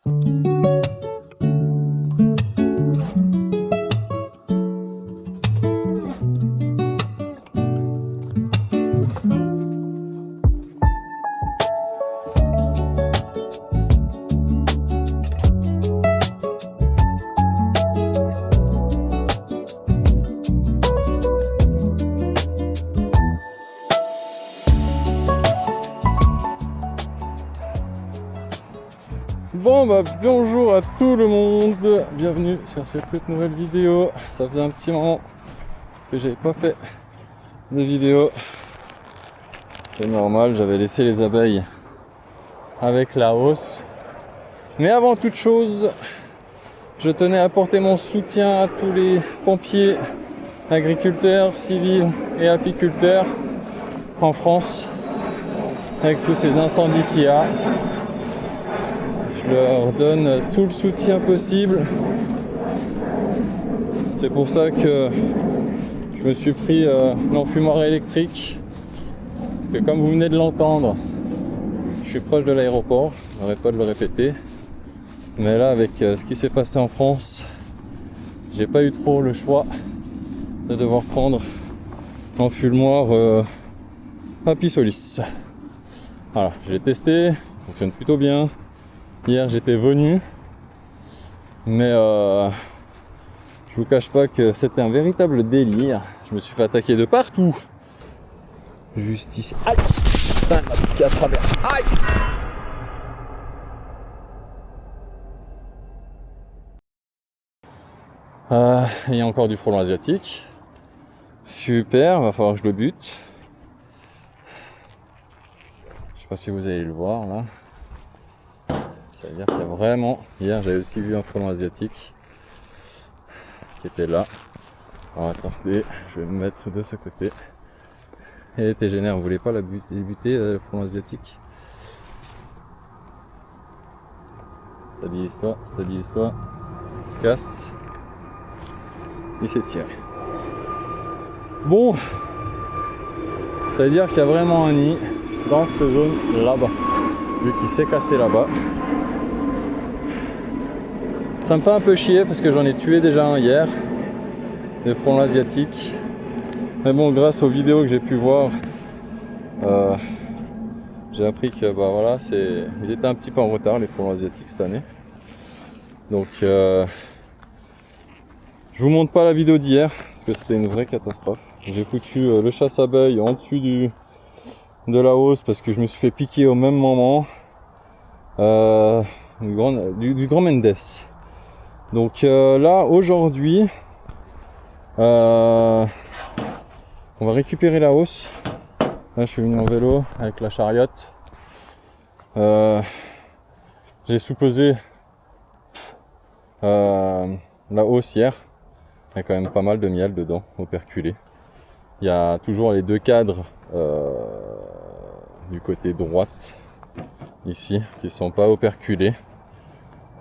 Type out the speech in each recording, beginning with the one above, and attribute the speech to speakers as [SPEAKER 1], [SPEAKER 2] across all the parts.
[SPEAKER 1] Bon bah bonjour à tout le monde, bienvenue sur cette toute nouvelle vidéo. Ça faisait un petit moment que j'avais pas fait de vidéo. C'est normal, j'avais laissé les abeilles avec la hausse. Mais avant toute chose, je tenais à apporter mon soutien à tous les pompiers, agriculteurs, civils et apiculteurs en France avec tous ces incendies qu'il y a. Je leur donne tout le soutien possible. C'est pour ça que je me suis pris l'enfumoir électrique. Parce que comme vous venez de l'entendre, je suis proche de l'aéroport, je n'arrête pas de le répéter. Mais là, avec ce qui s'est passé en France, j'ai pas eu trop le choix de devoir prendre l'enfumoir Apisolis. Voilà, je l'ai testé, il fonctionne plutôt bien. Hier j'étais venu, mais je vous cache pas que c'était un véritable délire. Je me suis fait attaquer de partout. Juste ici. Aïe! Putain, elle m'a piqué à travers. Aïe! Il y a encore du frelon asiatique. Super, va falloir que je le bute. Je sais pas si vous allez le voir là. Ça veut dire qu'il y a vraiment... Hier j'avais aussi vu un frelon asiatique qui était là. Alors attendez, je vais me mettre de ce côté. Et Tégénère, vous voulez pas la buter, le frelon asiatique? Stabilise-toi, stabilise-toi. Il se casse. Il s'est tiré. Bon, ça veut dire qu'il y a vraiment un nid dans cette zone là-bas. Vu qu'il s'est cassé là-bas. Ça me fait un peu chier parce que j'en ai tué déjà un hier, des frelons asiatiques. Mais bon, grâce aux vidéos que j'ai pu voir, j'ai appris que bah voilà, ils étaient un petit peu en retard les frelons asiatiques cette année. Donc je vous montre pas la vidéo d'hier parce que c'était une vraie catastrophe. J'ai foutu le chasse-abeille en dessus de la hausse parce que je me suis fait piquer au même moment du grand Mendes. Donc là aujourd'hui on va récupérer la hausse. Là je suis venu en vélo avec la chariote. J'ai sous-pesé la hausse hier. Il y a quand même pas mal de miel dedans, operculé. Il y a toujours les deux cadres du côté droite ici qui sont pas operculés.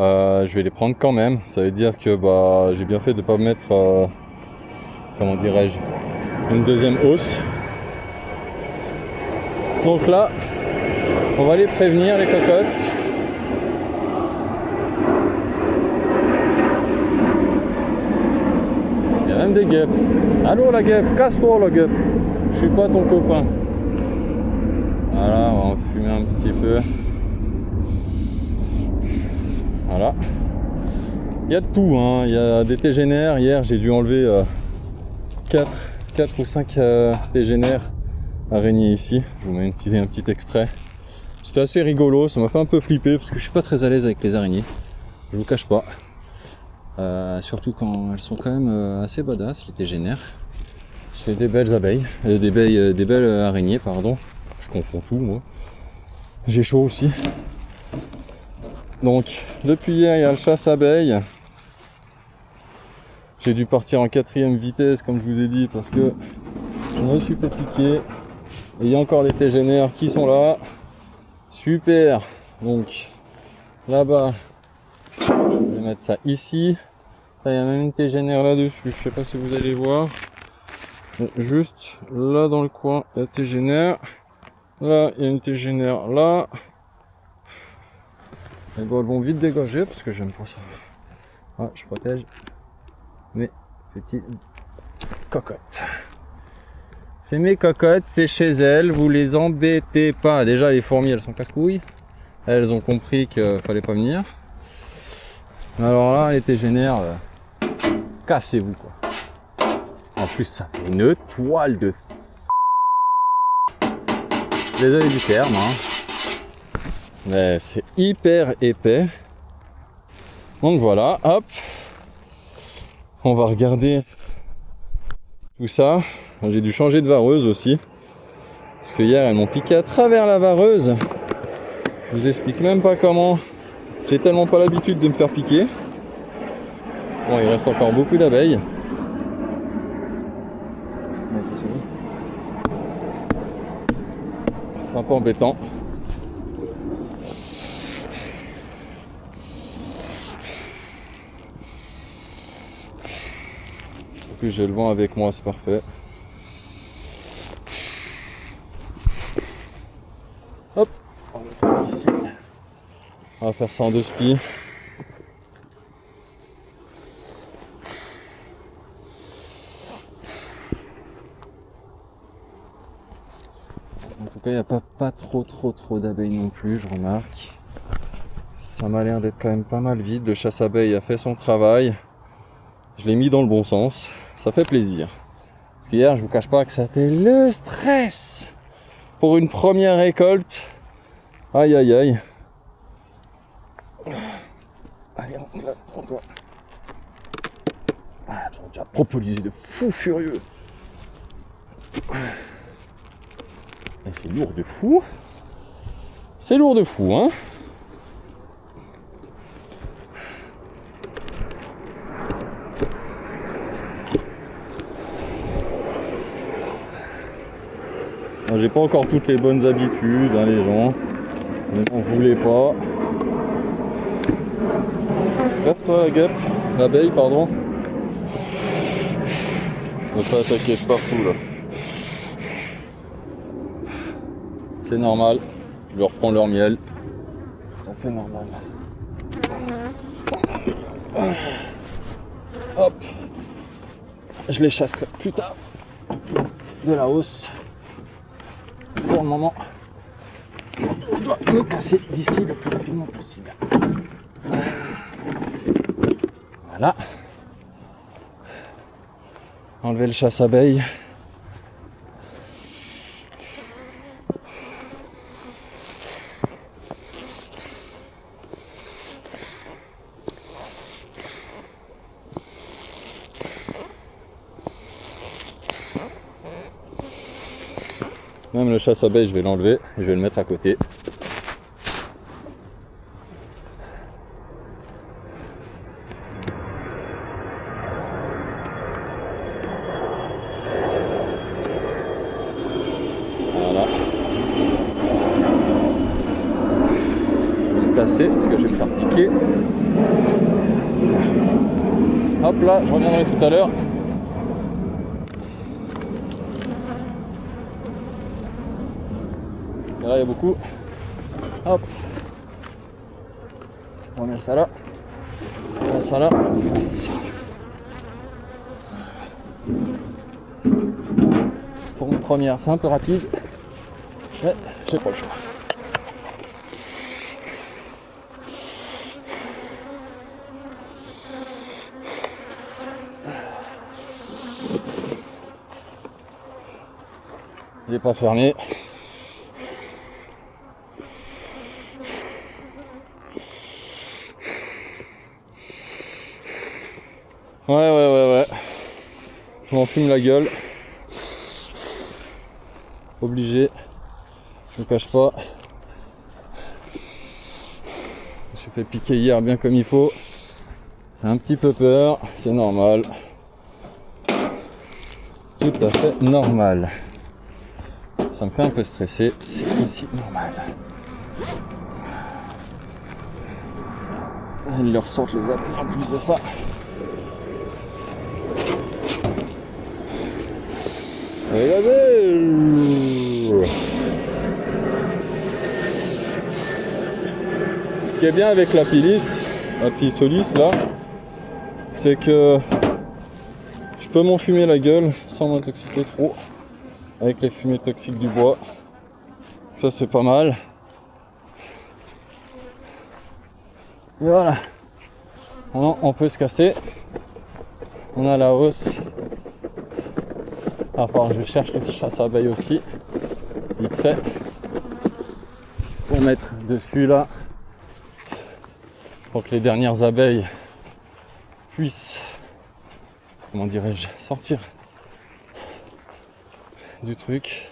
[SPEAKER 1] Je vais les prendre quand même. Ça veut dire que bah, j'ai bien fait de ne pas mettre comment dirais-je, une deuxième hausse. Donc là on va les prévenir, les cocottes. Il y a même des guêpes. Allô la guêpe, casse-toi la guêpe, je suis pas ton copain. Voilà, on va en fumer un petit peu. Voilà. Il y a de tout, hein. Il y a des tégénères. Hier j'ai dû enlever 4 ou 5 tégénères araignées ici. Je vous mets un petit extrait. C'était assez rigolo, ça m'a fait un peu flipper parce que je suis pas très à l'aise avec les araignées. Je vous cache pas. Surtout quand elles sont quand même assez badass, les tégénères. C'est des belles abeilles, des belles araignées, pardon. Je confonds tout moi. J'ai chaud aussi. Donc depuis hier il y a le chasse-abeille. J'ai dû partir en 4e vitesse comme je vous ai dit parce que je me suis fait piquer. Et il y a encore des tégénères qui sont là. Super. Donc là-bas, je vais mettre ça ici. Là, il y a même une tégénère là-dessus. Je sais pas si vous allez voir. Juste là dans le coin, la tégénère. Là, il y a une tégénère là. Les balles vont vite dégager parce que j'aime pas ça. Ah, je protège mes petites cocottes. C'est mes cocottes, c'est chez elles, vous les embêtez pas. Déjà les fourmis elles sont casse-couilles. Elles ont compris qu'il fallait pas venir. Alors là, les tégénères, cassez-vous quoi. En plus ça fait une toile de désolé du terme, hein. Mais c'est hyper épais. Donc voilà, hop. On va regarder tout ça. J'ai dû changer de vareuse aussi. Parce que hier elles m'ont piqué à travers la vareuse. Je vous explique même pas comment. J'ai tellement pas l'habitude de me faire piquer. Bon, il reste encore beaucoup d'abeilles. C'est un peu embêtant. En plus j'ai le vent avec moi, c'est parfait. Hop, on va faire ici. On va faire ça en 2 spies. En tout cas, il n'y a pas trop d'abeilles non plus, je remarque. Ça m'a l'air d'être quand même pas mal vide. Le chasse-abeilles a fait son travail. Je l'ai mis dans le bon sens. Ça fait plaisir. Parce qu'hier, je vous cache pas que c'était le stress pour une première récolte. Aïe aïe aïe. Allez, rentre là, prends-toi. Ah, j'en ai déjà propolisé de fou furieux. Et c'est lourd de fou. C'est lourd de fou, hein. J'ai pas encore toutes les bonnes habitudes, hein, les gens. Ne m'en voulez pas. Reste-toi la guêpe, l'abeille, pardon. Ne pas attaquer de partout là. C'est normal, je leur prends leur miel. Ça fait normal. Hop. Je les chasserai plus tard. De la hausse. Pour le moment, je dois me casser d'ici le plus rapidement possible. Voilà. Enlever le chasse-abeille. Même le chasse-abeille, je vais l'enlever et je vais le mettre à côté. Voilà. Je vais le casser parce que je vais me faire piquer. Hop là, je reviendrai tout à l'heure. Là, il y a beaucoup. Hop. On met ça là. On met ça là. On se casse. Pour une première, c'est un peu rapide. Mais j'ai pas le choix. Il n'est pas fermé. Ouais. Je m'en fume la gueule. Obligé. Je ne cache pas. Je me suis fait piquer hier bien comme il faut. J'ai un petit peu peur. C'est normal. Tout à fait normal. Ça me fait un peu stresser. C'est aussi normal. Ils leur sortent les appels en plus de ça. Regardez! ce qui est bien avec l'Apilis Solis là, c'est que je peux m'enfumer la gueule sans m'intoxiquer trop avec les fumées toxiques du bois. Ça c'est pas mal. Et voilà. Maintenant on peut se casser. On a la hausse. À part je cherche le chasse-abeilles aussi. Vite fait. Pour mettre dessus là. Pour que les dernières abeilles puissent, comment dirais-je, sortir du truc.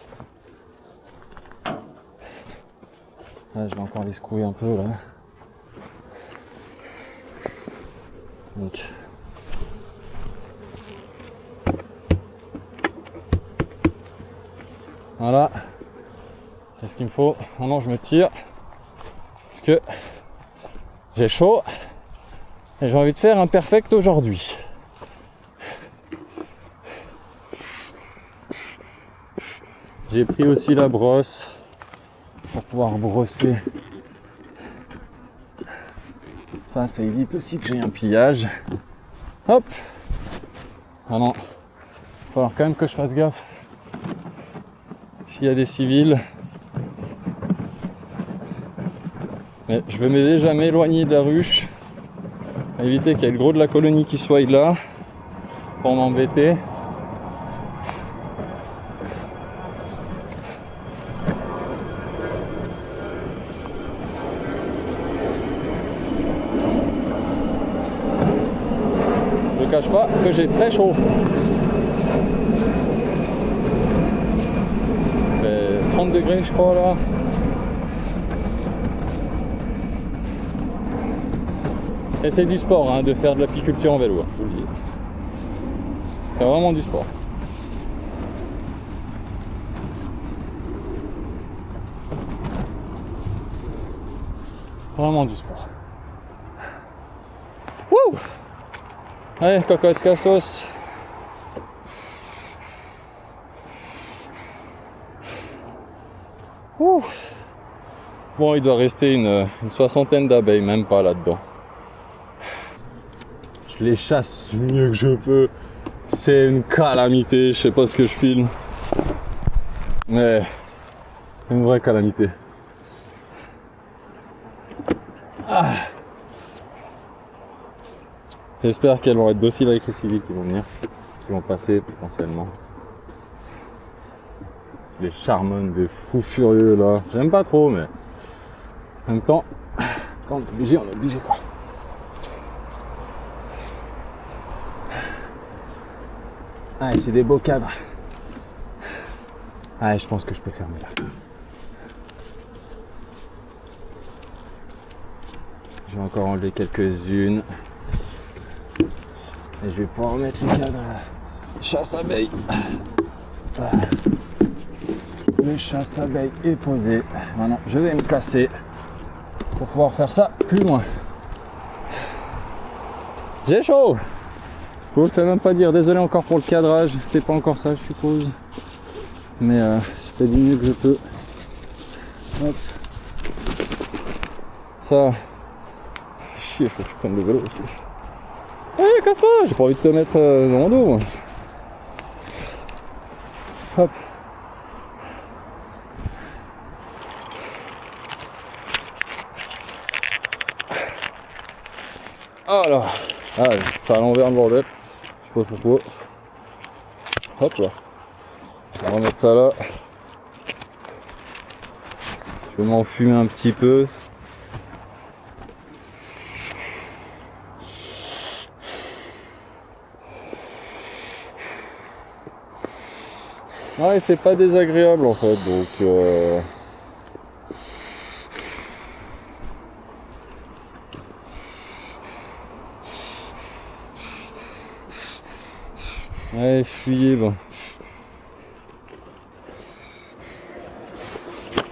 [SPEAKER 1] Là, je vais encore les secouer un peu là. Donc voilà. C'est ce qu'il me faut. Maintenant je me tire. Parce que j'ai chaud. Et j'ai envie de faire un perfect aujourd'hui. J'ai pris aussi la brosse pour pouvoir brosser. Ça évite aussi que j'ai un pillage. Hop. Ah non. Il va falloir quand même que je fasse gaffe. S'il y a des civils. Mais je vais déjà m'éloigner de la ruche. Éviter qu'il y ait le gros de la colonie qui soit là. Pour m'embêter. Je ne cache pas que j'ai très chaud. Il fait 30 degrés je crois là. Et c'est du sport hein, de faire de l'apiculture en vélo, je vous le dis. C'est vraiment du sport. Vraiment du sport. Wouh! Allez, cocotte cassos. Ouh. Bon, il doit rester une soixantaine d'abeilles, même pas là-dedans. Je les chasse du mieux que je peux. C'est une calamité, je sais pas ce que je filme. Mais une vraie calamité. Ah. J'espère qu'elles vont être dociles avec les civils qui vont venir, qui vont passer potentiellement. Les charmonnes des fous furieux là, j'aime pas trop mais en même temps, quand on est obligé quoi. Ah, c'est des beaux cadres. Ah, je pense que je peux fermer là. Je vais encore enlever quelques-unes. Et je vais pouvoir remettre le cadre chasse-abeilles. Voilà. Le chasse-abeilles est posé. Maintenant, je vais me casser pour pouvoir faire ça plus loin. J'ai chaud! Je ne fais même pas dire, désolé encore pour le cadrage, c'est pas encore ça je suppose. Mais je fais du mieux que je peux. Hop. Ça. Chier, faut que je prenne le vélo aussi. Eh, casse-toi, j'ai pas envie de te mettre dans mon dos moi. Hop. Alors, ça à l'envers le bordel. Je sais pas pourquoi. Hop là. On va remettre ça là. Je vais m'enfumer un petit peu. Ouais, c'est pas désagréable en fait, donc ouais, fuyez, bon.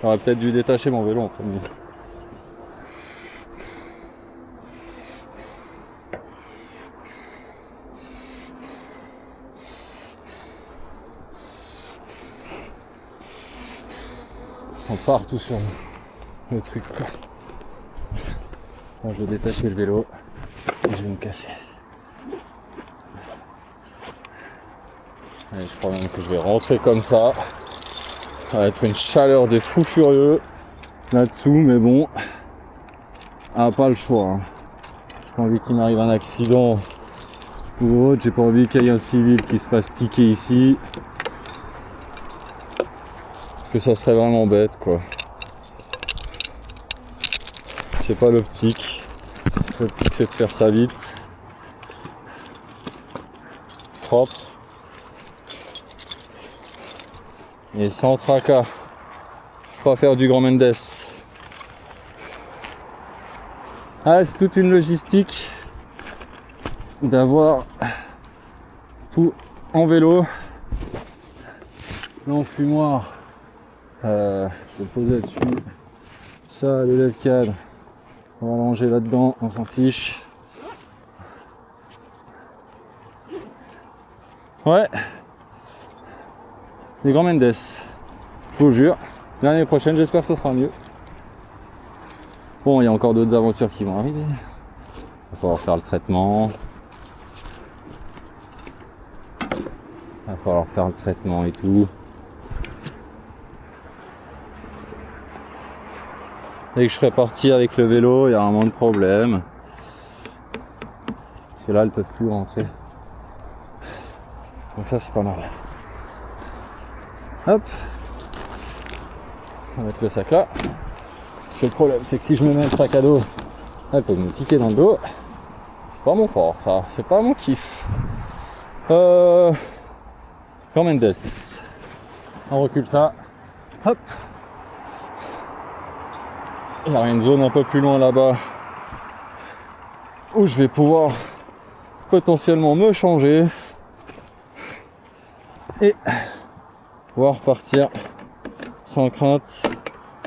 [SPEAKER 1] J'aurais peut-être dû détacher mon vélo en premier. On part tout sur le truc quoi. Bon, je vais détacher le vélo et je vais me casser. Allez, je crois même que je vais rentrer comme ça. Ça va être une chaleur de fou furieux là-dessous, mais bon, pas le choix. Hein. J'ai pas envie qu'il m'arrive un accident ou autre, j'ai pas envie qu'il y ait un civil qui se fasse piquer ici. Parce que ça serait vraiment bête, quoi. C'est pas l'optique. L'optique, c'est de faire ça vite. Propre. Et sans tracas. Pas faire du grand Mendes. Ah, c'est toute une logistique d'avoir tout en vélo. L'enfumoir, je vais le poser là-dessus. Ça, le lève cadre, on va ranger là-dedans, on s'en fiche. Ouais, les grands Mendes, je vous jure. L'année prochaine, j'espère que ce sera mieux. Bon, il y a encore d'autres aventures qui vont arriver. Il va falloir faire le traitement. Il va falloir faire le traitement et tout. Dès que je serai parti avec le vélo, il y a vraiment de problème. Parce que là, elles ne peuvent plus rentrer. Donc ça, c'est pas mal. Hop. On va mettre le sac là. Parce que le problème, c'est que si je me mets le sac à dos, elles peuvent me piquer dans le dos. C'est pas mon fort, ça. C'est pas mon kiff. Grand Mendes. On recule ça. Hop. Il y a une zone un peu plus loin là-bas où je vais pouvoir potentiellement me changer et pouvoir partir sans crainte.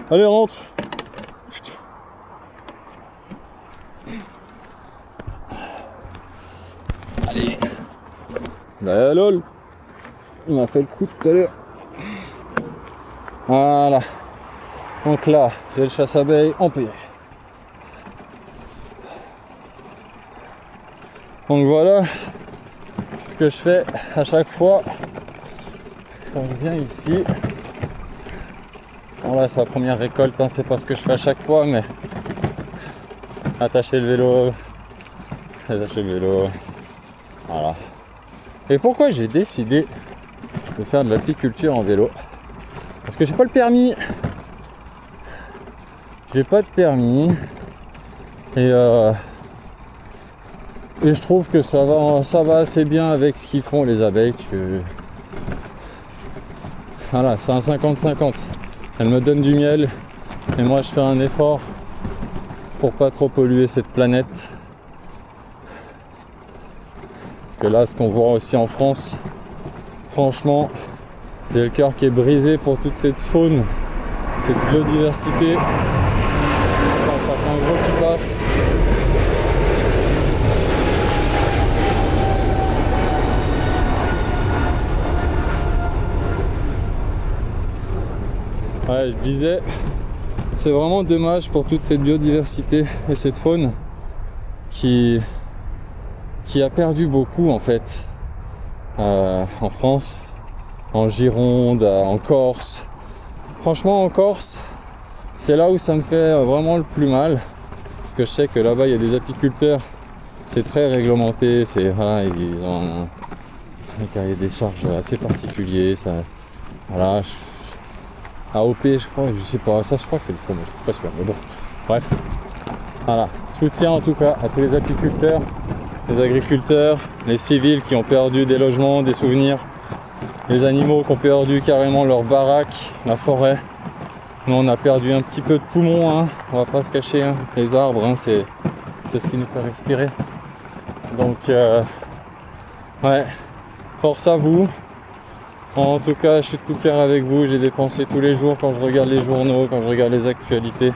[SPEAKER 1] Allez, rentre. Allez. Bah lol. Il m'a fait le coup tout à l'heure. Voilà. Donc là, j'ai le chasse-abeille en paix. Donc voilà ce que je fais à chaque fois quand je viens ici. Bon là, c'est la première récolte, hein, c'est pas ce que je fais à chaque fois, mais attacher le vélo, voilà. Et pourquoi j'ai décidé de faire de l'apiculture en vélo? Parce que j'ai pas le permis. J'ai pas de permis et je trouve que ça va assez bien avec ce qu'ils font les abeilles. Voilà, c'est un 50-50. Elles me donnent du miel et moi je fais un effort pour pas trop polluer cette planète. Parce que là, ce qu'on voit aussi en France, franchement, j'ai le cœur qui est brisé pour toute cette faune, cette biodiversité. Ça, c'est un gros qui passe. Ouais, je disais, c'est vraiment dommage pour toute cette biodiversité et cette faune qui a perdu beaucoup en fait en France, en Gironde, en Corse. Franchement, en Corse, c'est là où ça me fait vraiment le plus mal, parce que je sais que là-bas il y a des apiculteurs, c'est très réglementé, voilà, ils ont un cahier des charges assez particulier, ça, voilà, AOP je crois, je sais pas, ça je crois que c'est le fromage, je suis pas sûr, mais bon, bref, voilà, soutien en tout cas à tous les apiculteurs, les agriculteurs, les civils qui ont perdu des logements, des souvenirs, les animaux qui ont perdu carrément leur baraque, la forêt. Nous on a perdu un petit peu de poumon, hein. On va pas se cacher, hein. Les arbres, hein, c'est ce qui nous fait respirer. Donc ouais, force à vous. En tout cas, je suis de tout cœur avec vous, j'ai des pensées tous les jours quand je regarde les journaux, quand je regarde les actualités.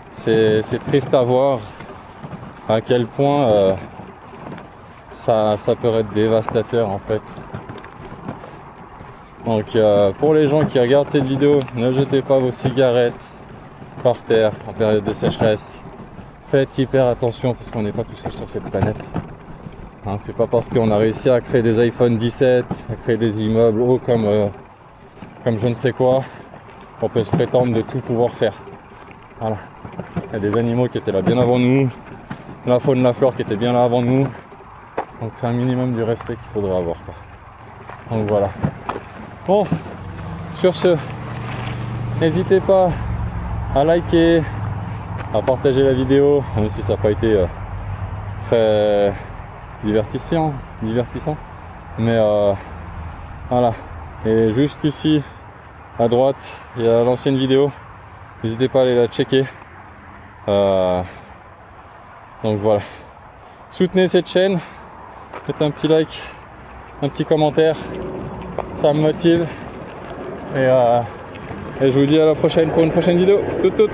[SPEAKER 1] C'est triste à voir à quel point ça peut être dévastateur en fait. Donc pour les gens qui regardent cette vidéo, ne jetez pas vos cigarettes par terre en période de sécheresse. faites hyper attention parce qu'on n'est pas tout seul sur cette planète. Hein, c'est pas parce qu'on a réussi à créer des iPhone 17, à créer des immeubles hauts comme je ne sais quoi, qu'on peut se prétendre de tout pouvoir faire. Voilà. Il y a des animaux qui étaient là bien avant nous, la faune, la flore qui était bien là avant nous. Donc c'est un minimum du respect qu'il faudrait avoir, quoi. Donc voilà. Bon, sur ce, n'hésitez pas à liker, à partager la vidéo, même si ça n'a pas été très divertissant. Mais voilà. Et juste ici, à droite, il y a l'ancienne vidéo. N'hésitez pas à aller la checker. Donc voilà. Soutenez cette chaîne. Faites un petit like, un petit commentaire. Ça me motive. Et je vous dis à la prochaine pour une prochaine vidéo. Toutes.